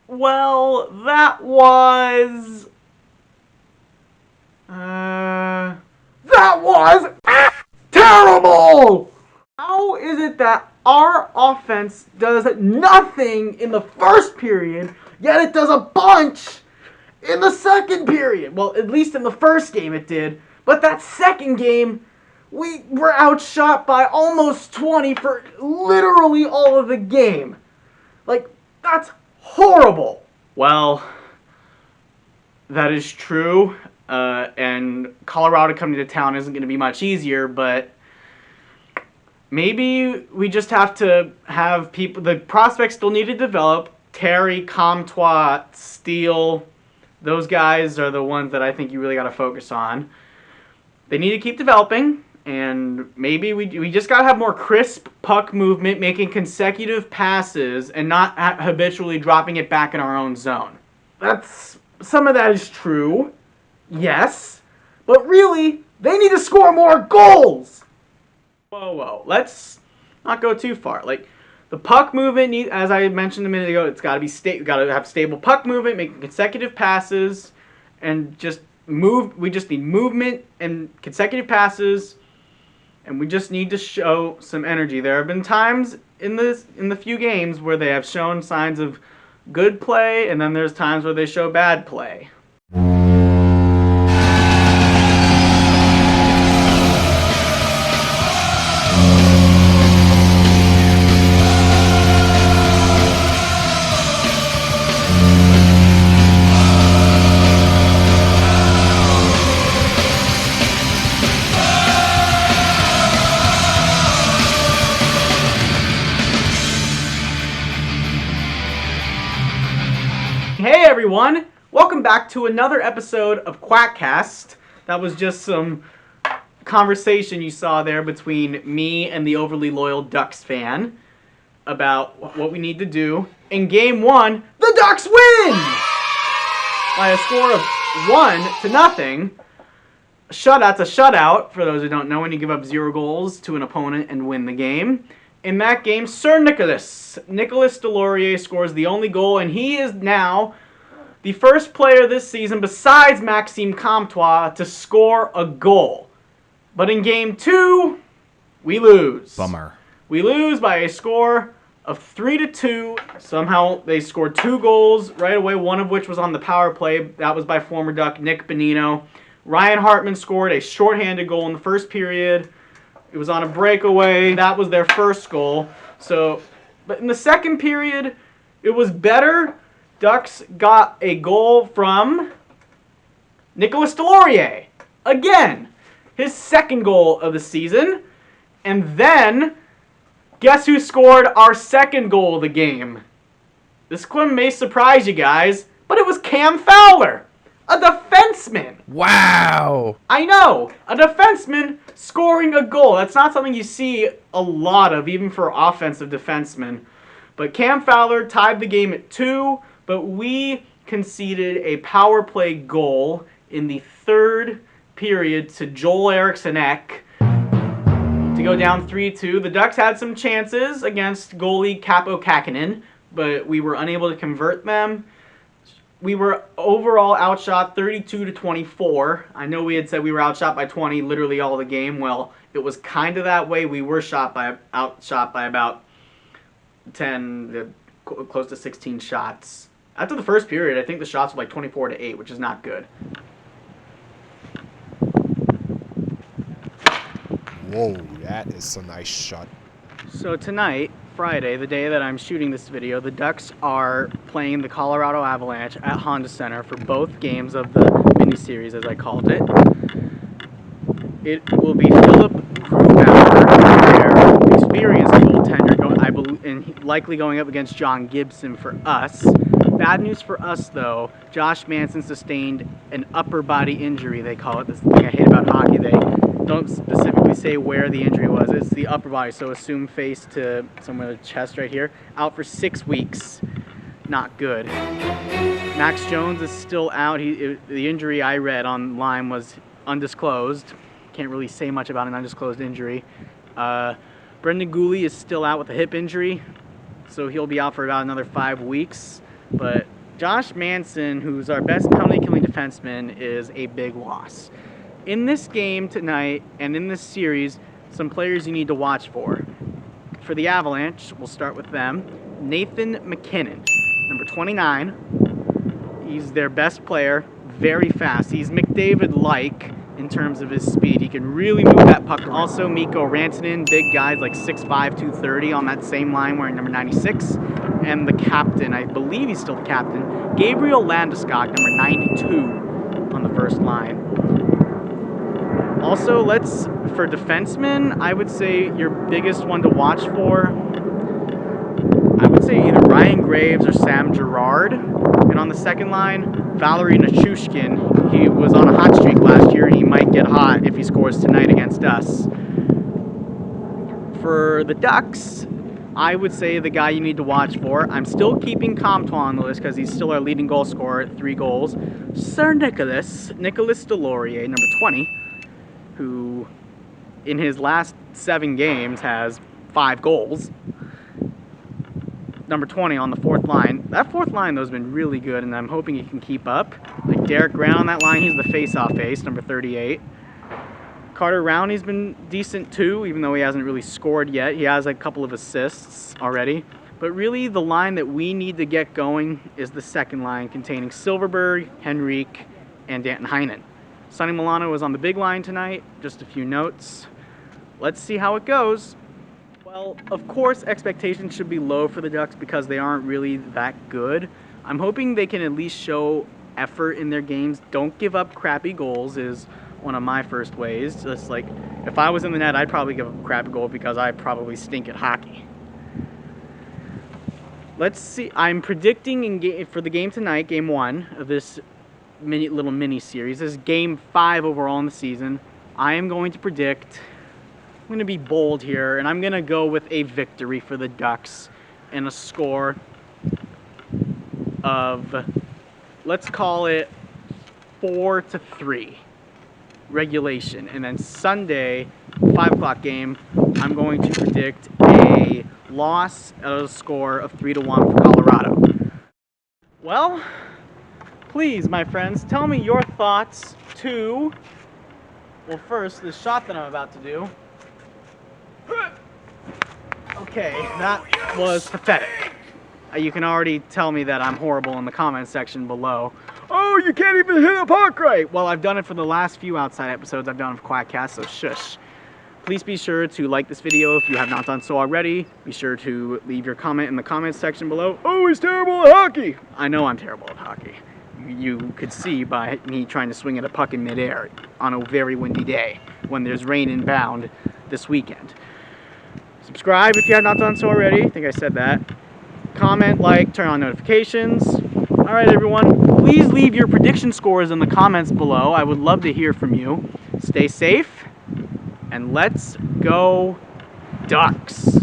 Well, that was... That was terrible! How is it that our offense does nothing in the first period, yet it does a bunch in the second period? Well, at least in the first game it did. But that second game, we were outshot by almost 20 for literally all of the game. Like, that's horrible. Well, that is true. And Colorado coming to town isn't going to be much easier, but maybe we just have to have people, the prospects still need to develop. Terry, Comtois, Steele, those guys are the ones that I think you really got to focus on. They need to keep developing, and maybe we just got to have more crisp puck movement, making consecutive passes, and not habitually dropping it back in our own zone. Some of that is true, yes, but really, they need to score more goals! Whoa, let's not go too far. Like, the puck movement, as I mentioned a minute ago, it's got to be got to have stable puck movement, making consecutive passes, and just move. We just need movement and consecutive passes, and we just need to show some energy. There have been times in the few games where they have shown signs of good play, and then there's times where they show bad play. Hey everyone! Welcome back to another episode of QUACKAST. That was just some conversation you saw there between me and the overly loyal Ducks fan about what we need to do. In Game 1, the Ducks win! By a score of 1-0. That's a shutout, for those who don't know, when you give up 0 goals to an opponent and win the game. In that game, Sir Nicholas Delorier scores the only goal, and he is now the first player this season, besides Maxime Comtois, to score a goal. But in Game 2, we lose. Bummer. We lose by a score of 3-2. Somehow they scored 2 goals right away, one of which was on the power play. That was by former Duck Nick Bonino. Ryan Hartman scored a shorthanded goal in the first period. It was on a breakaway. That was their first goal. But in the second period, it was better. Ducks got a goal from Nicholas Delorier. Again, his second goal of the season. And then, guess who scored our second goal of the game? This one may surprise you guys, but it was Cam Fowler, a defenseman. Wow. I know, a defenseman scoring a goal. That's not something you see a lot of, even for offensive defensemen. But Cam Fowler tied the game at 2, but we conceded a power play goal in the third period to Joel Eriksson-Ek to go down 3-2. The Ducks had some chances against goalie Capo Kakinen, but we were unable to convert them. We were overall outshot 32-24. I know we had said we were outshot by 20 literally all the game. Well, it was kind of that way. We were outshot by about 10, close to 16 shots. After the first period, I think the shots were like 24-8, which is not good. Whoa, that is a nice shot. So tonight, Friday, the day that I'm shooting this video, the Ducks are playing the Colorado Avalanche at Honda Center for both games of the miniseries, as I called it. It will be Philip Grubauer, their experienced goaltender, and likely going up against John Gibson for us. Bad news for us, though. Josh Manson sustained an upper body injury, they call it. This is the thing I hate about hockey. They don't specifically say where the injury was. It's the upper body, so assume face to somewhere in the chest right here. Out for 6 weeks. Not good. Max Jones is still out. The injury I read online was undisclosed. Can't really say much about an undisclosed injury. Brendan Gooley is still out with a hip injury, so he'll be out for about another 5 weeks. But Josh Manson, who's our best penalty killing defenseman, is a big loss. In this game tonight and in this series, some players you need to watch for. For the Avalanche, we'll start with them. Nathan McKinnon, number 29. He's their best player, very fast. He's McDavid-like in terms of his speed. He can really move that puck around. Also, Mikko Rantanen, big guys like 6'5", 230 on that same line wearing number 96. And the captain, I believe he's still the captain, Gabriel Landeskog, number 92 on the first line. Also, for defensemen, I would say your biggest one to watch for, I would say either Ryan Graves or Sam Girard. And on the second line, Valery Nichushkin. He was on a hot streak last year, and he might get hot if he scores tonight against us. For the Ducks, I would say the guy you need to watch for, I'm still keeping Comtois on the list because he's still our leading goal scorer at 3 goals, Sir Nicholas Deslauriers, number 20, who in his last 7 games has 5 goals. Number 20 on the fourth line. That fourth line, though, has been really good, and I'm hoping he can keep up. Like Derek Brown on that line, he's the face-off ace, number 38. Carter Rowney's been decent, too, even though he hasn't really scored yet. He has a couple of assists already. But really, the line that we need to get going is the second line, containing Silverberg, Henrique, and Danton Heinen. Sonny Milano was on the big line tonight. Just a few notes. Let's see how it goes. Well, of course, expectations should be low for the Ducks because they aren't really that good. I'm hoping they can at least show effort in their games. Don't give up crappy goals is one of my first ways. Just like, if I was in the net, I'd probably give up a crappy goal because I probably stink at hockey. Let's see. I'm predicting for the game tonight, game 1 of this little mini series. This is game 5 overall in the season. I am going to predict, I'm going to be bold here, and I'm going to go with a victory for the Ducks and a score of, let's call it 4-3 regulation. And then Sunday, 5 o'clock game, I'm going to predict a loss at a score of 3-1 for Colorado. Well, please, my friends, tell me your thoughts to, well, first, the shot that I'm about to do. Okay, that was pathetic. You can already tell me that I'm horrible in the comments section below. Oh, you can't even hit a puck right! Well, I've done it for the last few outside episodes I've done of QUACKAST, so shush. Please be sure to like this video if you have not done so already. Be sure to leave your comment in the comments section below. Oh, he's terrible at hockey! I know I'm terrible at hockey. You could see by me trying to swing at a puck in midair on a very windy day when there's rain inbound this weekend. Subscribe if you have not done so already. I think I said that. Comment, like, turn on notifications. Alright everyone, please leave your prediction scores in the comments below. I would love to hear from you. Stay safe, and let's go Ducks!